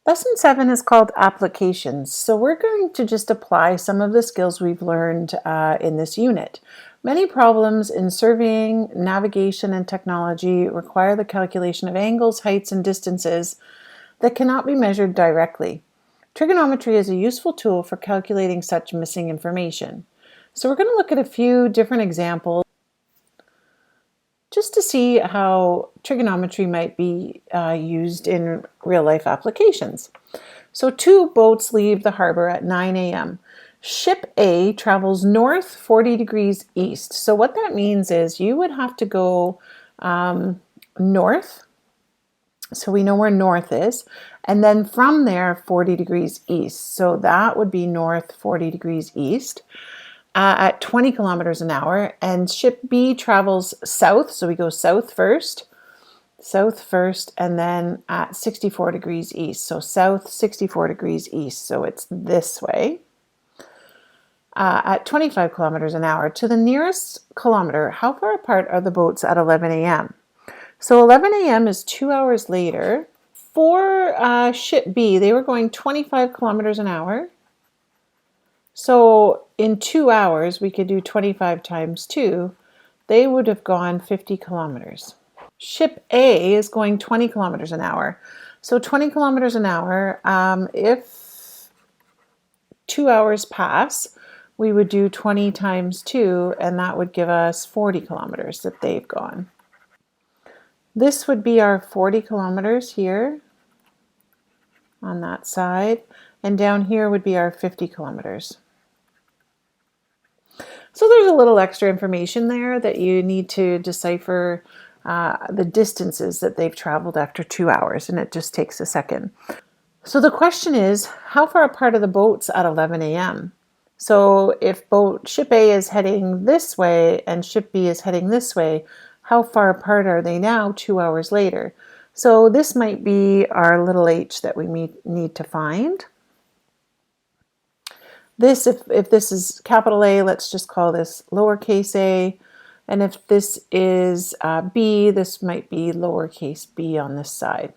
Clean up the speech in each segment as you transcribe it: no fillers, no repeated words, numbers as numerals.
Lesson 7 is called Applications. So we're going to just apply some of the skills we've learned in this unit. Many problems in surveying, navigation, and technology require the calculation of angles, heights, and distances that cannot be measured directly. Trigonometry is a useful tool for calculating such missing information. So we're going to look at a few different examples just to see how trigonometry might be used in real-life applications. So 2 boats leave the harbor at 9 a.m. Ship A travels north 40 degrees east. So what that means is you would have to go north, so we know where north is, and then from there 40 degrees east. So that would be north 40 degrees east. At 20 kilometers an hour, and ship B travels south, so we go south first, and then at 64 degrees east, so south 64 degrees east, so it's this way. At 25 kilometers an hour, to the nearest kilometer, how far apart are the boats at 11 a.m.? So 11 a.m. is 2 hours later. For ship B, they were going 25 kilometers an hour. So in 2 hours, we could do 25 times 2. They would have gone 50 kilometers. Ship A is going 20 kilometers an hour. So 20 kilometers an hour, if 2 hours pass, we would do 20 times 2, and that would give us 40 kilometers that they've gone. This would be our 40 kilometers here on that side, and down here would be our 50 kilometers. So there's a little extra information there that you need to decipher the distances that they've traveled after 2 hours, and it just takes a second. So the question is, how far apart are the boats at 11 a.m.? So if ship A is heading this way and ship B is heading this way, how far apart are they now 2 hours later? So this might be our little h that we need to find. This, if this is capital A, let's just call this lowercase a. And if this is B, this might be lowercase b on this side.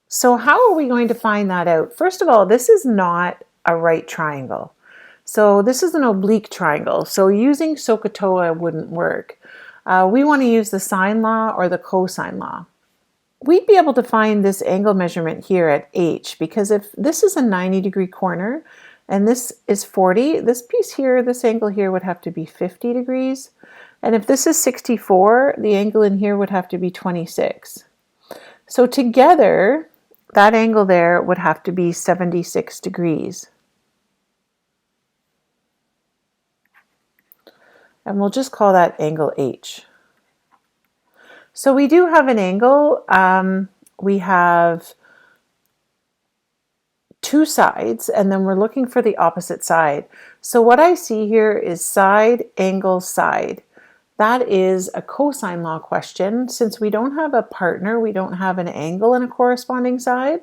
So how are we going to find that out? First of all, this is not a right triangle. So this is an oblique triangle. So using SOHCAHTOA wouldn't work. We want to use the sine law or the cosine law. We'd be able to find this angle measurement here at h, because if this is a 90-degree corner and this is 40, this piece here, this angle here would have to be 50 degrees. And if this is 64, the angle in here would have to be 26. So together, that angle there would have to be 76 degrees. And we'll just call that angle H. So we do have an angle. We have 2 sides, and then we're looking for the opposite side. So what I see here is side, angle, side. That is a cosine law question. Since we don't have a partner, we don't have an angle in a corresponding side,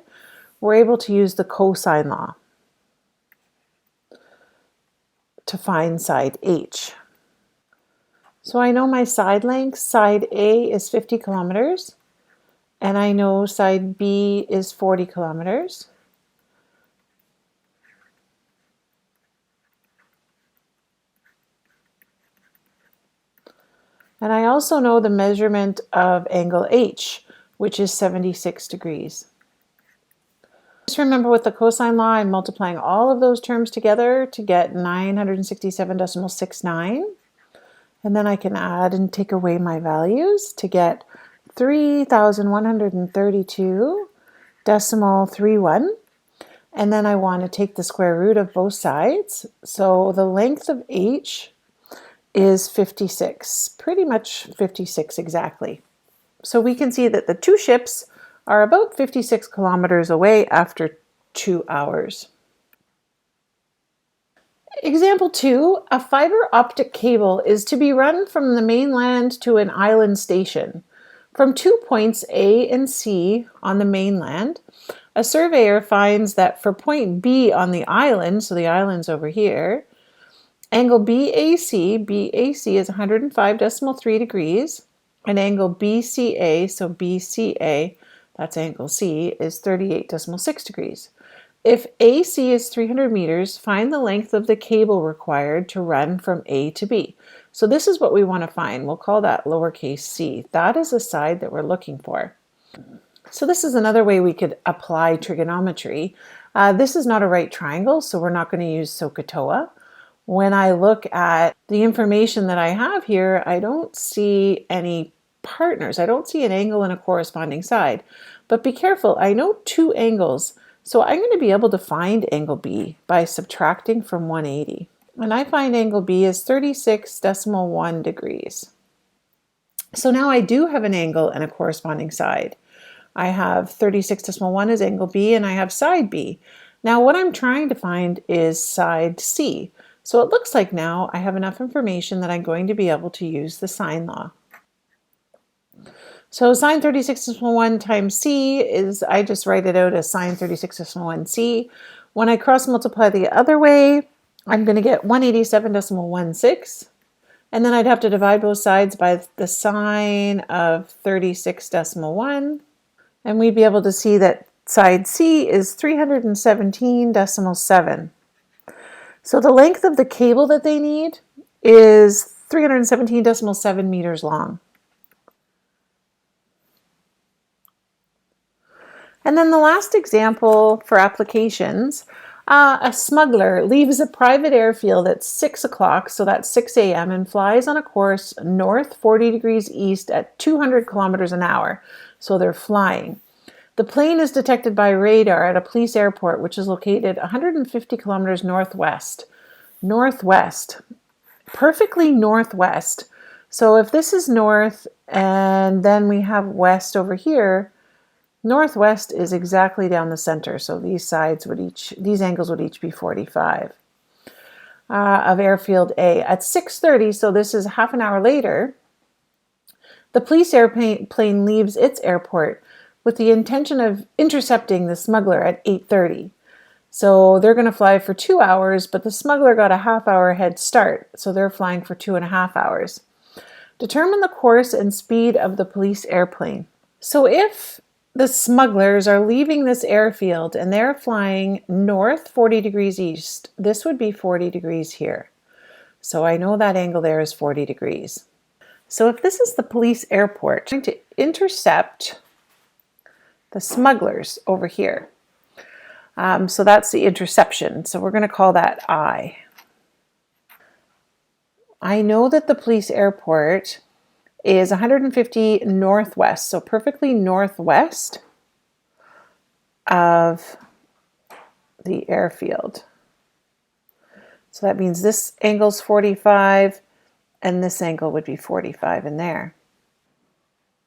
we're able to use the cosine law to find side H. So I know my side length. Side A is 50 kilometers, and I know side B is 40 kilometers. And I also know the measurement of angle H, which is 76 degrees. Just remember, with the cosine law, I'm multiplying all of those terms together to get 967.69. And then I can add and take away my values to get 3,132.31. And then I want to take the square root of both sides. So the length of H is 56, pretty much 56 exactly. So we can see that the 2 ships are about 56 kilometers away after 2 hours. Example 2, a fiber optic cable is to be run from the mainland to an island station. From 2 points A and C on the mainland, a surveyor finds that for point B on the island, so the island's over here, angle BAC is 105.3 degrees, and angle BCA, so BCA, that's angle C, is 38.6 degrees. If AC is 300 meters, find the length of the cable required to run from A to B. So this is what we want to find. We'll call that lowercase c. That is the side that we're looking for. So this is another way we could apply trigonometry. This is not a right triangle, so we're not going to use SOHCAHTOA. When I look at the information that I have here, I don't see any partners. I don't see an angle and a corresponding side. But be careful, I know two angles. So I'm going to be able to find angle B by subtracting from 180. And I find angle B is 36.1 degrees. So now I do have an angle and a corresponding side. I have 36.1 as angle B and I have side B. Now what I'm trying to find is side C. So it looks like now I have enough information that I'm going to be able to use the sine law. So sine 36.1 times c is, I just write it out as sine 36.1 c. When I cross multiply the other way, I'm going to get 187.16. And then I'd have to divide both sides by the sine of 36.1. And we'd be able to see that side C is 317.7. So the length of the cable that they need is 317.7 meters long. And then the last example for applications, a smuggler leaves a private airfield at 6 o'clock, so that's 6 a.m., and flies on a course north 40 degrees east at 200 kilometers an hour. So they're flying. The plane is detected by radar at a police airport, which is located 150 kilometers northwest. Northwest. Perfectly northwest. So if this is north and then we have west over here, northwest is exactly down the center, so these angles would each be 45 of airfield A. At 6:30, so this is half an hour later, the police airplane leaves its airport with the intention of intercepting the smuggler at 8:30. So they're going to fly for 2 hours, but the smuggler got a half-hour head start, so they're flying for 2.5 hours. Determine the course and speed of the police airplane. So if the smugglers are leaving this airfield and they're flying north 40 degrees east, this would be 40 degrees here. So I know that angle there is 40 degrees. So if this is the police airport, trying to intercept the smugglers over here. So that's the interception. So we're going to call that I. I know that the police airport is 150 northwest, so perfectly northwest of the airfield. So that means this angle's 45 and this angle would be 45 in there.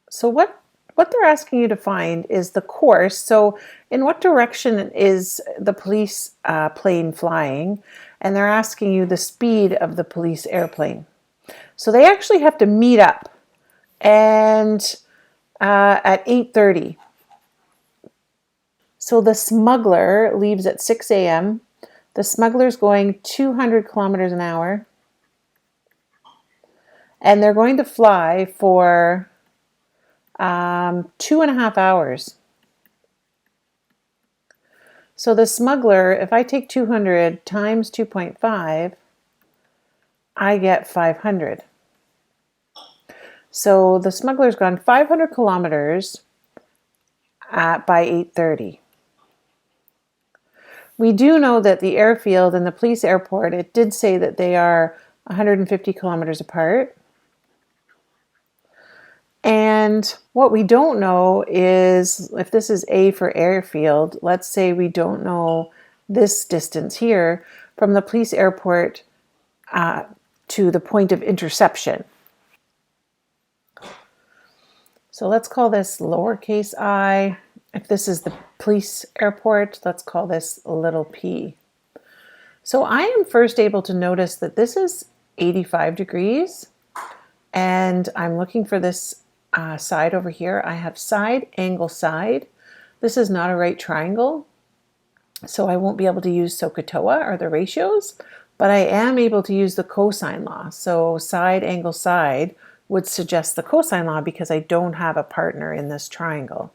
So what they're asking you to find is the course. So in what direction is the police plane flying? And they're asking you the speed of the police airplane. So they actually have to meet up and at 8:30. So the smuggler leaves at 6 a.m. The smuggler's going 200 kilometers an hour. And they're going to fly for 2.5 hours. So the smuggler, if I take 200 times 2.5, I get 500. So the smuggler's gone 500 kilometers by 8:30. We do know that the airfield and the police airport, it did say that they are 150 kilometers apart. And what we don't know is, if this is A for airfield, let's say we don't know this distance here from the police airport to the point of interception. So let's call this lowercase I. If this is the police airport, let's call this little p. So I am first able to notice that this is 85 degrees, and I'm looking for this side over here. I have side, angle, side. This is not a right triangle, so I won't be able to use SOHCAHTOA or the ratios, but I am able to use the cosine law. So side, angle, side would suggest the cosine law because I don't have a partner in this triangle.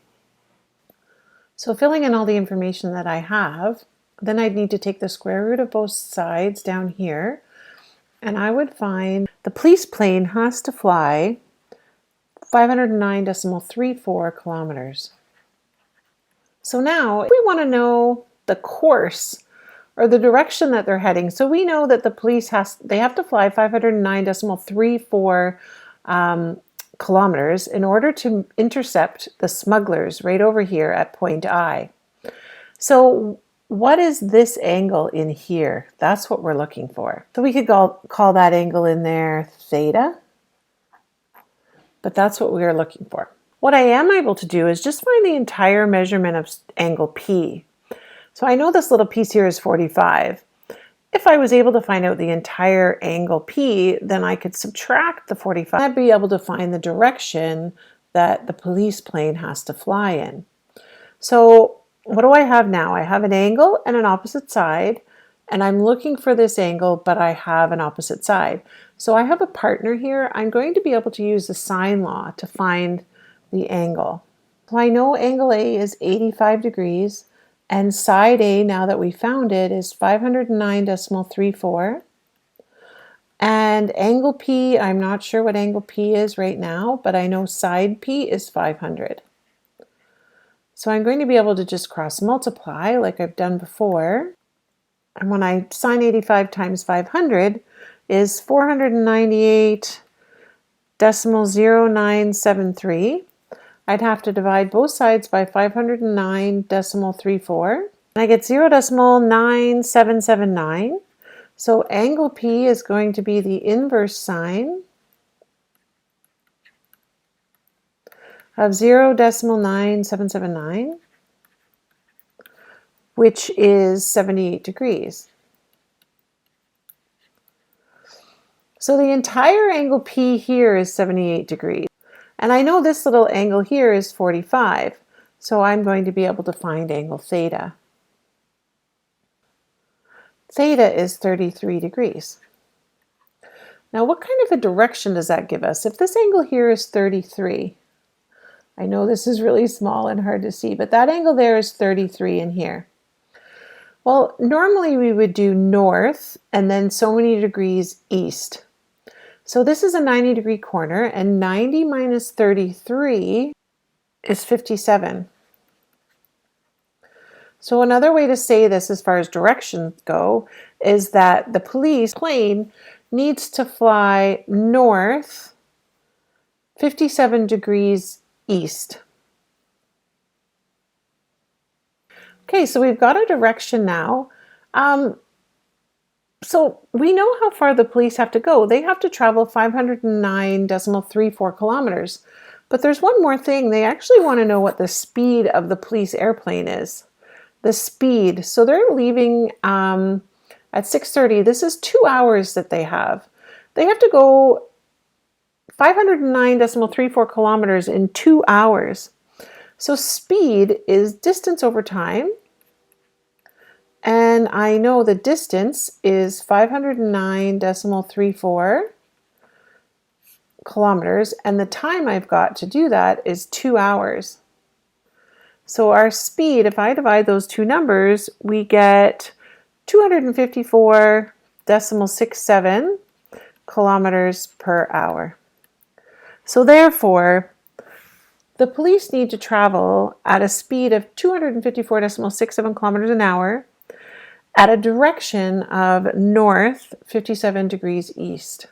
So filling in all the information that I have, then I'd need to take the square root of both sides down here, and I would find the police plane has to fly 509.34 kilometers. So now we want to know the course or the direction that they're heading. So we know that the police have to fly 509.34 kilometers in order to intercept the smugglers right over here at point I. So what is this angle in here? That's what we're looking for. So we could call that angle in there theta, but that's what we are looking for. What I am able to do is just find the entire measurement of angle P. So I know this little piece here is 45. If I was able to find out the entire angle P, then I could subtract the 45. I'd be able to find the direction that the police plane has to fly in. So what do I have now? I have an angle and an opposite side, and I'm looking for this angle, but I have an opposite side. So I have a partner here. I'm going to be able to use the sine law to find the angle. So I know angle A is 85 degrees, and side A, now that we found it, is 509.34. And angle P, I'm not sure what angle P is right now, but I know side P is 500. So I'm going to be able to just cross multiply like I've done before. And when I sine 85 times 500 is 498.0973. I'd have to divide both sides by 509.34. And I get 0.9779. So angle P is going to be the inverse sine of 0.9779, which is 78 degrees. So the entire angle P here is 78 degrees. And I know this little angle here is 45. So I'm going to be able to find angle theta. Theta is 33 degrees. Now what kind of a direction does that give us? If this angle here is 33, I know this is really small and hard to see, but that angle there is 33 in here. Well, normally we would do north and then so many degrees east. So this is a 90-degree corner, and 90 minus 33 is 57. So another way to say this as far as directions go is that the police plane needs to fly north 57 degrees east. Okay, so we've got a direction now. So we know how far the police have to go. They have to travel 509.34 kilometers. But there's one more thing. They actually want to know what the speed of the police airplane is. The speed. So they're leaving at 6:30. This is 2 hours that they have. They have to go 509.34 kilometers in 2 hours. So speed is distance over time. And I know the distance is 509.34 kilometers, and the time I've got to do that is 2 hours. So our speed, if I divide those two numbers, we get 254.67 kilometers per hour. So therefore, the police need to travel at a speed of 254.67 kilometers an hour at a direction of north 57 degrees east.